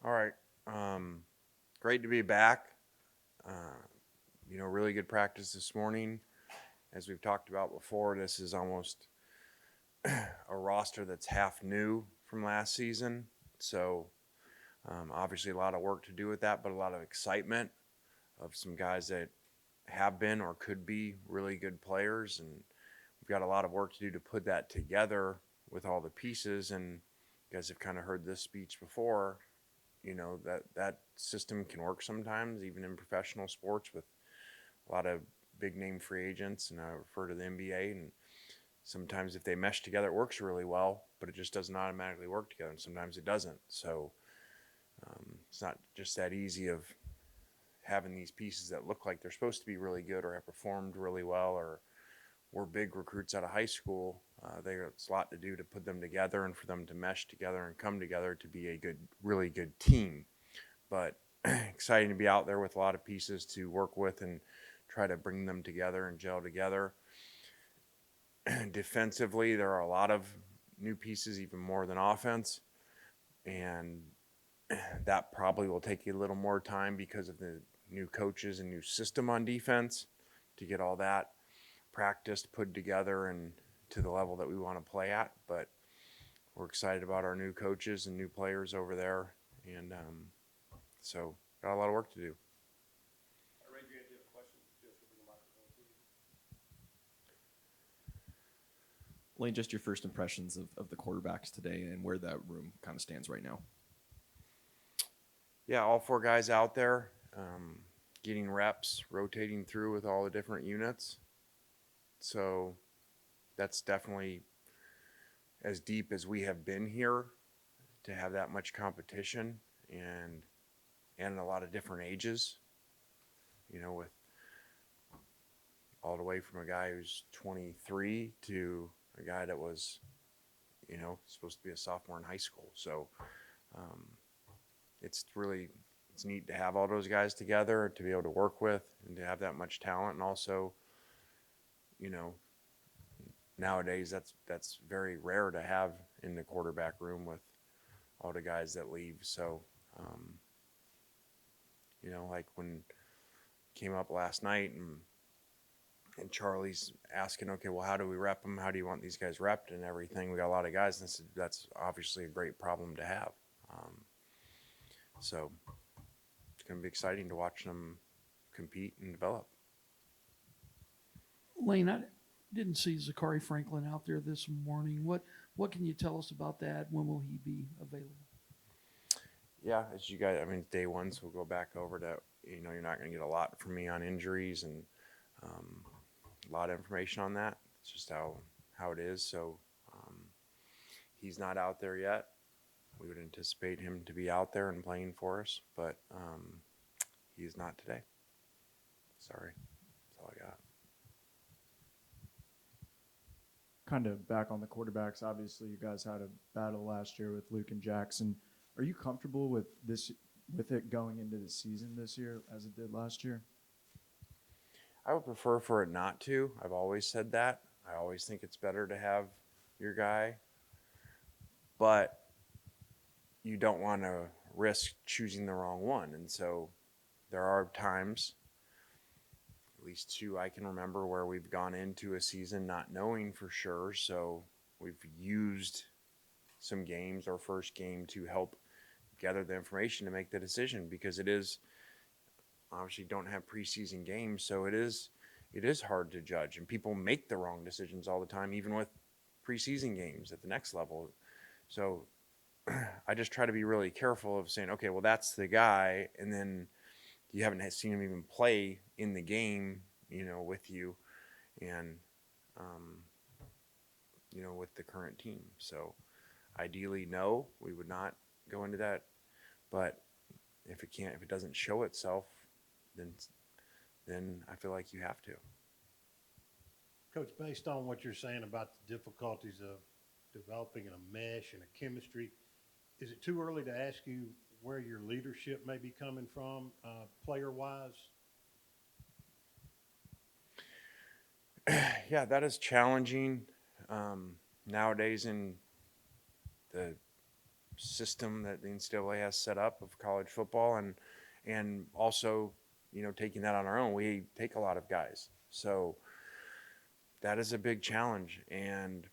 All right. Great to be back. Really good practice this morning. As we've talked about before, this is almost a roster that's half new from last season. So, obviously, a lot of work to do with that, but a lot of excitement of some guys that have been or could be really good players. And we've got a lot of work to do to put that together with all the pieces. And you guys have kind of heard this speech before. That system can work sometimes, even in professional sports with a lot of big name free agents, and I refer to the NBA. And sometimes if they mesh together, it works really well, but it just doesn't automatically work together, and sometimes it doesn't. So it's not just that easy of having these pieces that look like they're supposed to be really good or have performed really well or were big recruits out of high school. There's a lot to do to put them together and for them to mesh together and come together to be a good, really good team. But exciting to be out there with a lot of pieces to work with and try to bring them together and gel together. Defensively, there are a lot of new pieces, even more than offense. And that probably will take a little more time because of the new coaches and new system on defense to get all that practiced, put together, and to the level that we want to play at. But we're excited about our new coaches and new players over there. And so got a lot of work to do. Lane, just your first impressions of the quarterbacks today and where that room kind of stands right now. Yeah, all four guys out there, getting reps, rotating through with all the different units. So that's definitely as deep as we have been here to have that much competition and a lot of different ages. With all the way from a guy who's 23 to a guy that was, supposed to be a sophomore in high school. So it's neat to have all those guys together, to be able to work with and to have that much talent. And also, nowadays that's very rare to have in the quarterback room with all the guys that leave. So, like when came up last night and Charlie's asking, okay, well, how do we rep them? How do you want these guys repped and everything? We got a lot of guys, and that's obviously a great problem to have. So it's going to be exciting to watch them compete and develop. Lane, I didn't see Zachary Franklin out there this morning. What can you tell us about that? When will he be available? Yeah, as you guys, day one, so we'll go back over that. You're not going to get a lot from me on injuries and a lot of information on that. It's just how it is. So he's not out there yet. We would anticipate him to be out there and playing for us, but he's not today. Sorry, that's all I got. Kind of back on the quarterbacks, obviously you guys had a battle last year with Luke and Jackson. Are you comfortable with it going into the season this year as it did last year? I would prefer for it not to. I've always said that. I always think it's better to have your guy, but you don't want to risk choosing the wrong one. And so there are times, at least two I can remember, where we've gone into a season not knowing for sure. So we've used some games, our first game, to help gather the information to make the decision, because it is obviously don't have preseason games. So it is hard to judge, and people make the wrong decisions all the time, even with preseason games at the next level. So I just try to be really careful of saying, okay, well, that's the guy, and then you haven't seen him even play in the game, with you, and with the current team. So ideally, no, we would not go into that. But if it doesn't show itself, then I feel like you have to. Coach, based on what you're saying about the difficulties of developing a mesh and a chemistry, is it too early to ask you where your leadership may be coming from, player-wise? Yeah, that is challenging nowadays in the system that the NCAA has set up of college football, and also, taking that on our own. We take a lot of guys, so that is a big challenge, and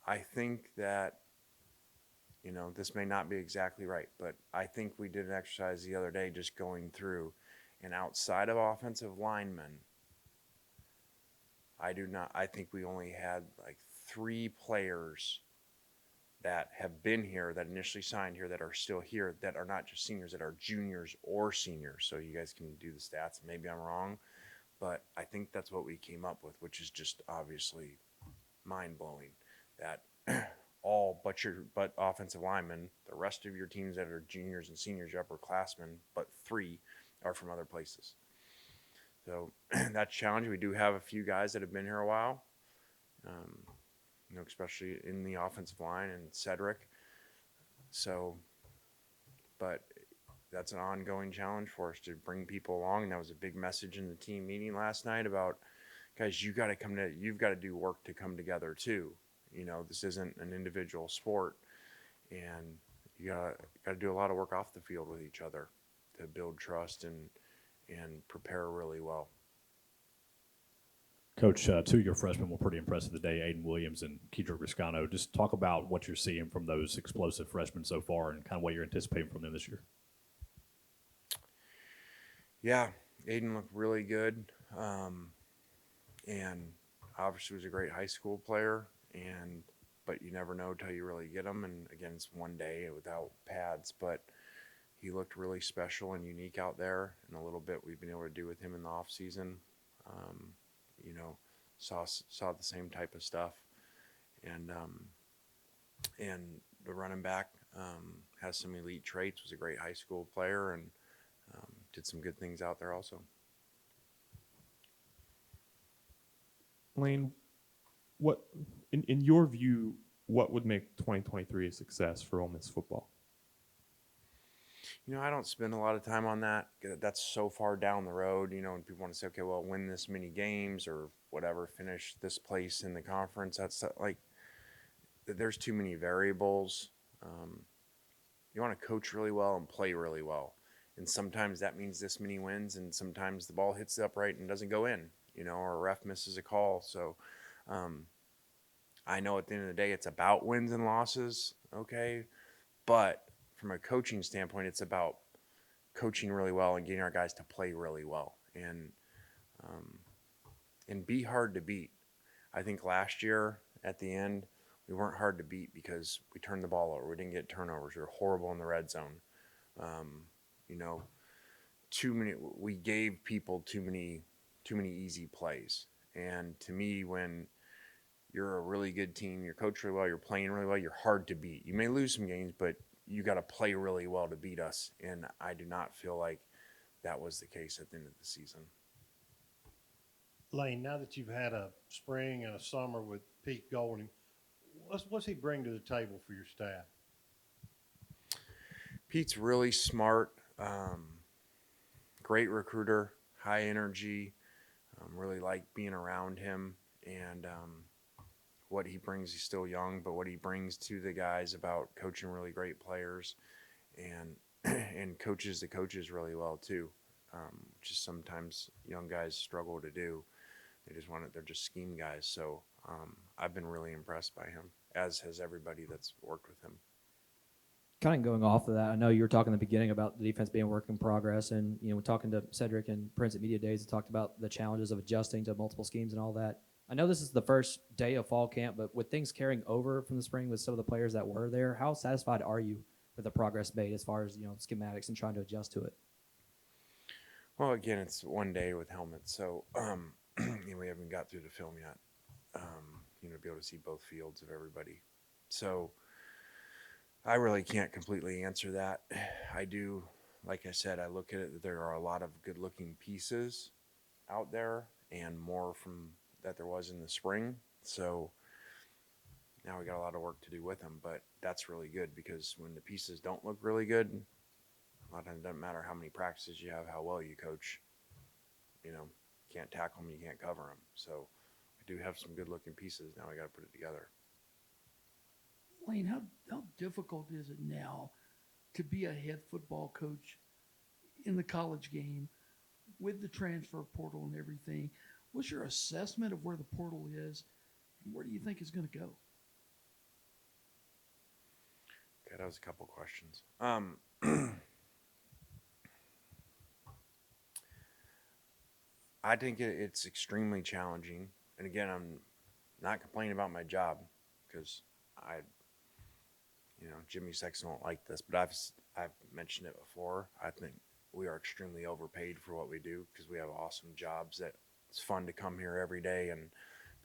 I think that, this may not be exactly right, but I think we did an exercise the other day just going through, and outside of offensive linemen, I think we only had like 3 players that have been here, that initially signed here, that are still here, that are not just seniors, that are juniors or seniors. So you guys can do the stats. Maybe I'm wrong, but I think that's what we came up with, which is just obviously mind-blowing, that all but offensive linemen, the rest of your teams that are juniors and seniors, your upperclassmen, but 3 are from other places. So that's challenging. We do have a few guys that have been here a while, especially in the offensive line and Cedric. So, but that's an ongoing challenge for us to bring people along. And that was a big message in the team meeting last night about, guys, you've got to do work to come together too. This isn't an individual sport, and you got to do a lot of work off the field with each other to build trust and prepare really well. Coach, 2 of your freshmen were pretty impressive today, Aiden Williams and Kedrick Riscano. Just talk about what you're seeing from those explosive freshmen so far and kind of what you're anticipating from them this year. Yeah, Aiden looked really good, and obviously was a great high school player, but you never know till you really get him. And again, it's one day without pads, but he looked really special and unique out there. And a little bit we've been able to do with him in the off season. Saw the same type of stuff, and the running back has some elite traits. Was a great high school player, and did some good things out there also. Lane, what in your view, what would make 2023 a success for Ole Miss football? I don't spend a lot of time on that. That's so far down the road, and people want to say, okay, well, win this many games or whatever, finish this place in the conference. That's like, there's too many variables. You want to coach really well and play really well. And sometimes that means this many wins, and sometimes the ball hits the upright and doesn't go in, or a ref misses a call. So I know at the end of the day, it's about wins and losses, okay? But from a coaching standpoint, it's about coaching really well and getting our guys to play really well and be hard to beat. I think last year at the end, we weren't hard to beat because we turned the ball over. We didn't get turnovers. We were horrible in the red zone. We gave people too many easy plays. And to me, when you're a really good team, you're coached really well, you're playing really well, you're hard to beat. You may lose some games, but you got to play really well to beat us. And I do not feel like that was the case at the end of the season. Lane, now that you've had a spring and a summer with Pete Golding, what's he bring to the table for your staff? Pete's really smart, great recruiter, high energy, really like being around him, and what he brings, he's still young, but what he brings to the guys about coaching really great players and coaches the coaches really well too, which is sometimes young guys struggle to do. They're just scheme guys. So I've been really impressed by him, as has everybody that's worked with him. Kind of going off of that, I know you were talking in the beginning about the defense being a work in progress, and we're talking to Cedric and Prince at Media Days, he talked about the challenges of adjusting to multiple schemes and all that. I know this is the first day of fall camp, but with things carrying over from the spring with some of the players that were there, how satisfied are you with the progress made as far as schematics and trying to adjust to it? Well, again, it's one day with helmets, so we haven't got through the film yet. To be able to see both fields of everybody, so I really can't completely answer that. I do, like I said, I look at it that there are a lot of good-looking pieces out there, and more from that there was in the spring. So now we got a lot of work to do with them, but that's really good because when the pieces don't look really good, a lot of times it doesn't matter how many practices you have, how well you coach. You can't tackle them, you can't cover them. So we do have some good-looking pieces. Now we got to put it together. Lane, how difficult is it now to be a head football coach in the college game with the transfer portal and everything? What's your assessment of where the portal is, and where do you think it's going to go? Okay, that was a couple questions. I think it's extremely challenging. And again, I'm not complaining about my job because Jimmy Sexton won't like this, but I've mentioned it before. I think we are extremely overpaid for what we do because we have awesome jobs that it's fun to come here every day, and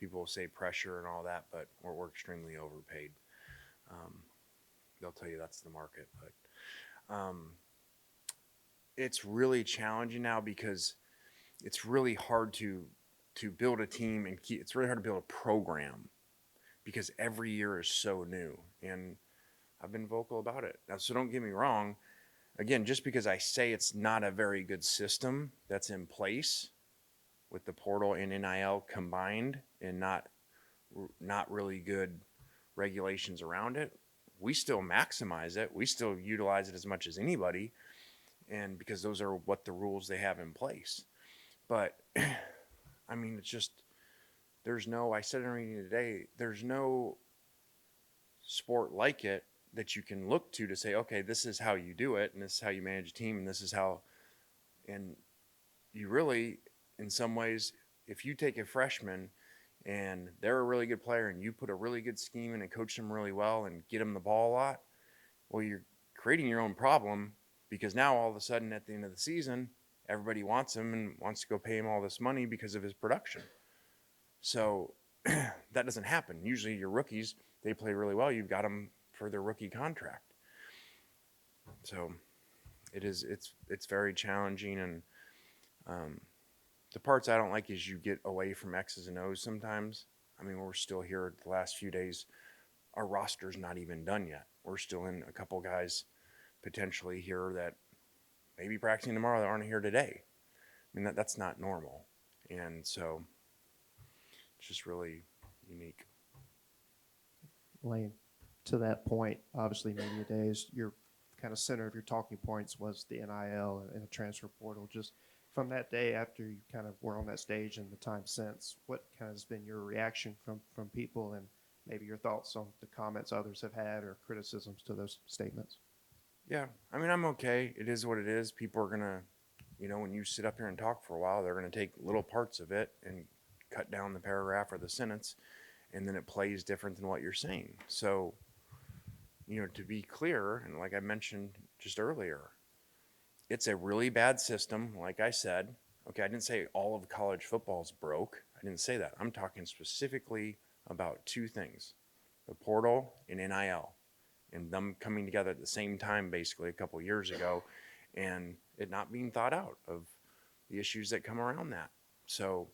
people will say pressure and all that, but we're extremely overpaid. They'll tell you that's the market, but it's really challenging now because it's really hard to build a team and it's really hard to build a program because every year is so new, and I've been vocal about it. Now, so don't get me wrong. Again, just because I say it's not a very good system that's in place with the portal and NIL combined and not really good regulations around it, we still maximize it. We still utilize it as much as anybody, and because those are what the rules they have in place. But I mean, it's just I said in a meeting today, there's no sport like it that you can look to say, okay, this is how you do it, and this is how you manage a team, and this is how, and you really, in some ways, if you take a freshman and they're a really good player and you put a really good scheme in and coach them really well and get them the ball a lot, well, you're creating your own problem because now all of a sudden at the end of the season, everybody wants him and wants to go pay him all this money because of his production. So that doesn't happen. Usually your rookies, they play really well. You've got them for their rookie contract. So it's very challenging. And the parts I don't like is you get away from X's and O's sometimes. I mean, we're still here the last few days. Our roster's not even done yet. We're still in a couple guys potentially here that maybe practicing tomorrow that aren't here today. I mean, that's not normal. And so it's just really unique. Lane, to that point, obviously media days, your kind of center of your talking points was the NIL and the transfer portal. Just from that day after you kind of were on that stage and the time since, what kind of has been your reaction from people and maybe your thoughts on the comments others have had or criticisms to those statements? Yeah, I mean, I'm okay. It is what it is. People are going to, when you sit up here and talk for a while, they're going to take little parts of it and cut down the paragraph or the sentence, and then it plays different than what you're saying. So, to be clear, and like I mentioned just earlier, it's a really bad system, like I said. Okay, I didn't say all of college football's broke. I didn't say that. I'm talking specifically about two things, the portal and NIL, and them coming together at the same time basically a couple years ago, and it not being thought out of the issues that come around that. So,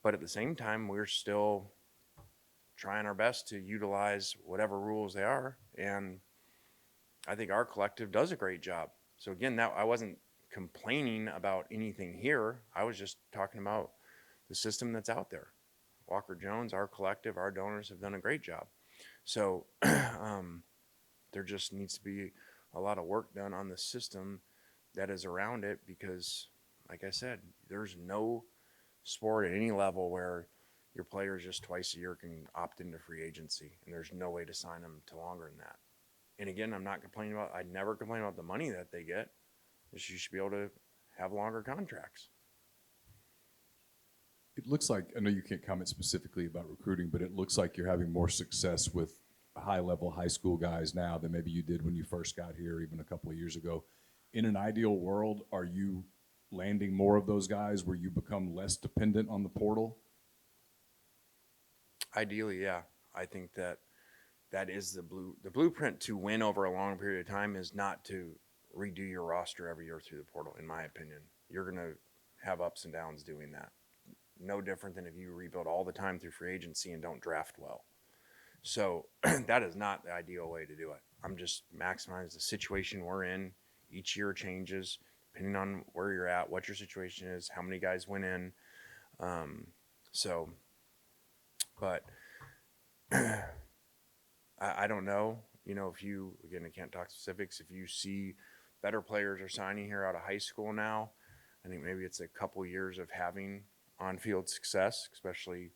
but at the same time, we're still trying our best to utilize whatever rules they are, and I think our collective does a great job. So again, I wasn't complaining about anything here. I was just talking about the system that's out there. Walker Jones, our collective, our donors have done a great job. So there just needs to be a lot of work done on the system that is around it because, like I said, there's no sport at any level where your players just twice a year can opt into free agency, and there's no way to sign them to longer than that. And again, I never complain about the money that they get. Just you should be able to have longer contracts. It looks like, I know you can't comment specifically about recruiting, but it looks like you're having more success with high-level high school guys now than maybe you did when you first got here even a couple of years ago. In an ideal world, are you landing more of those guys where you become less dependent on the portal? Ideally, yeah. I think that is the blueprint to win over a long period of time is not to redo your roster every year through the portal, in my opinion. You're going to have ups and downs doing that. No different than if you rebuild all the time through free agency and don't draft well. So that is not the ideal way to do it. I'm just maximizing the situation we're in. Each year changes depending on where you're at, what your situation is, how many guys went in. But I don't know. If you, again, I can't talk specifics. If you see better players are signing here out of high school now, I think maybe it's a couple years of having on-field success, especially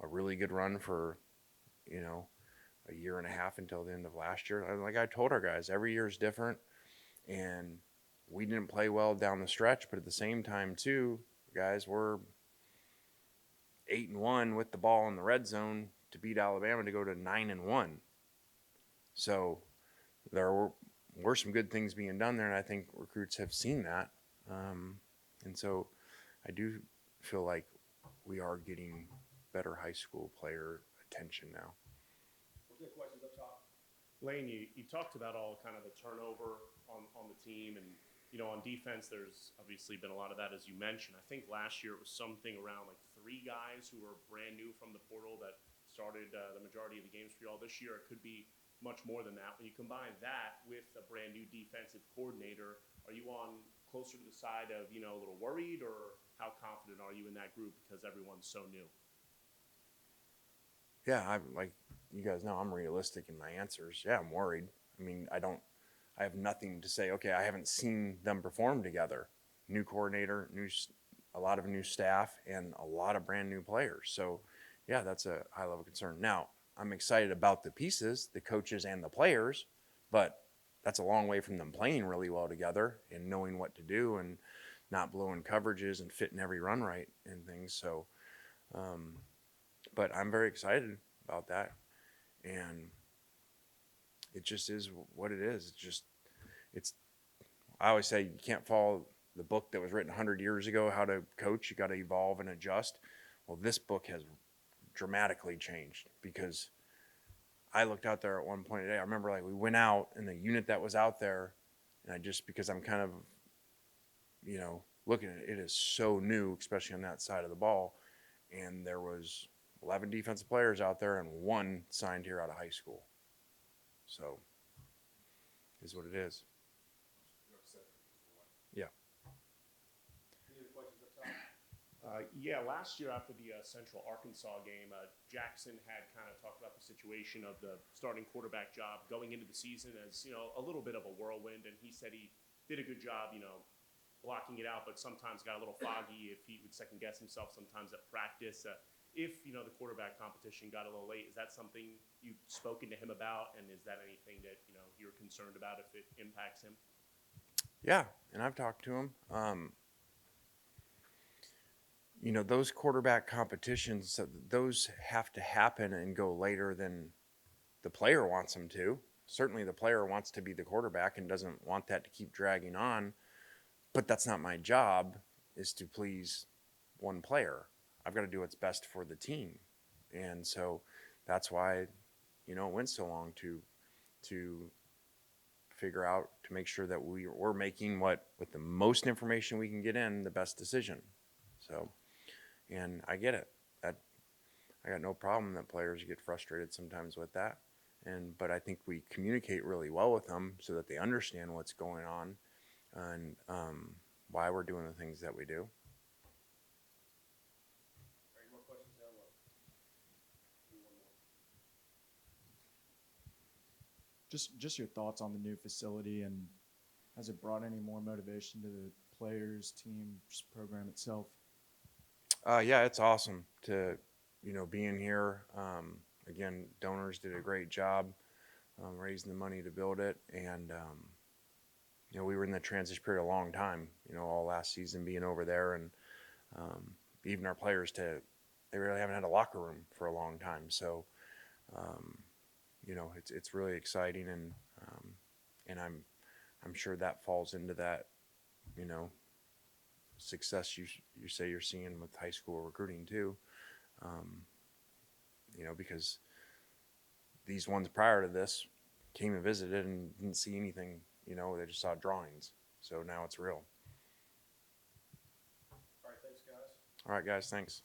a really good run for, a year and a half until the end of last year. Like I told our guys, every year is different, and we didn't play well down the stretch, but at the same time, too, guys, we're 8-1 with the ball in the red zone to beat Alabama to go to 9-1. So there were some good things being done there, and I think recruits have seen that. And so I do feel like we are getting better high school player attention now. We'll get questions up top. Lane, you talked about all kind of the turnover on the team, and on defense, there's obviously been a lot of that, as you mentioned. I think last year it was something around like 3 guys who were brand new from the portal that started the majority of the games for y'all. This year it could be much more than that. When you combine that with a brand new defensive coordinator, are you on closer to the side of, a little worried, or how confident are you in that group because everyone's so new? Yeah, I'm like you guys know, I'm realistic in my answers. Yeah, I'm worried. I mean, I have nothing to say. Okay, I haven't seen them perform together. New coordinator, a lot of new staff, and a lot of brand new players. So, yeah, that's a high level concern. Now, I'm excited about the pieces, the coaches and the players, but that's a long way from them playing really well together and knowing what to do and not blowing coverages and fitting every run right and things. So, but I'm very excited about that. And it just is what it is. I always say you can't follow the book that was written 100 years ago, how to coach. You got to evolve and adjust. Well, this book has dramatically changed because I looked out there at one point today. I remember like we went out and the unit that was out there, and because I'm kind of, looking at it, it is so new, especially on that side of the ball. And there was 11 defensive players out there and 1 signed here out of high school. So, is what it is. Yeah. Any other questions up top? Yeah, last year after the Central Arkansas game, Jackson had kind of talked about the situation of the starting quarterback job going into the season as, a little bit of a whirlwind, and he said he did a good job, blocking it out, but sometimes got a little foggy if he would second guess himself sometimes at practice. If, the quarterback competition got a little late, is that something you've spoken to him about, and is that anything that, you're concerned about if it impacts him? Yeah, and I've talked to him. Those quarterback competitions, those have to happen and go later than the player wants them to. Certainly the player wants to be the quarterback and doesn't want that to keep dragging on, but that's not my job, is to please one player. I've got to do what's best for the team. And so that's why, it went so long to figure out, to make sure that we're making with the most information we can get in, the best decision. So, and I get it. I got no problem that players get frustrated sometimes with that. But I think we communicate really well with them so that they understand what's going on and why we're doing the things that we do. Any more questions down low? One more. Just your thoughts on the new facility, and has it brought any more motivation to the players, team, just program itself? Yeah, it's awesome to, being here. Again, donors did a great job raising the money to build it. And, we were in the transition period a long time, all last season being over there. And even our players, they really haven't had a locker room for a long time. So, it's really exciting. And I'm sure that falls into that, success you say you're seeing with high school recruiting too. Because these ones prior to this came and visited and didn't see anything, they just saw drawings. So now it's real. All right, thanks, guys. All right, guys, thanks.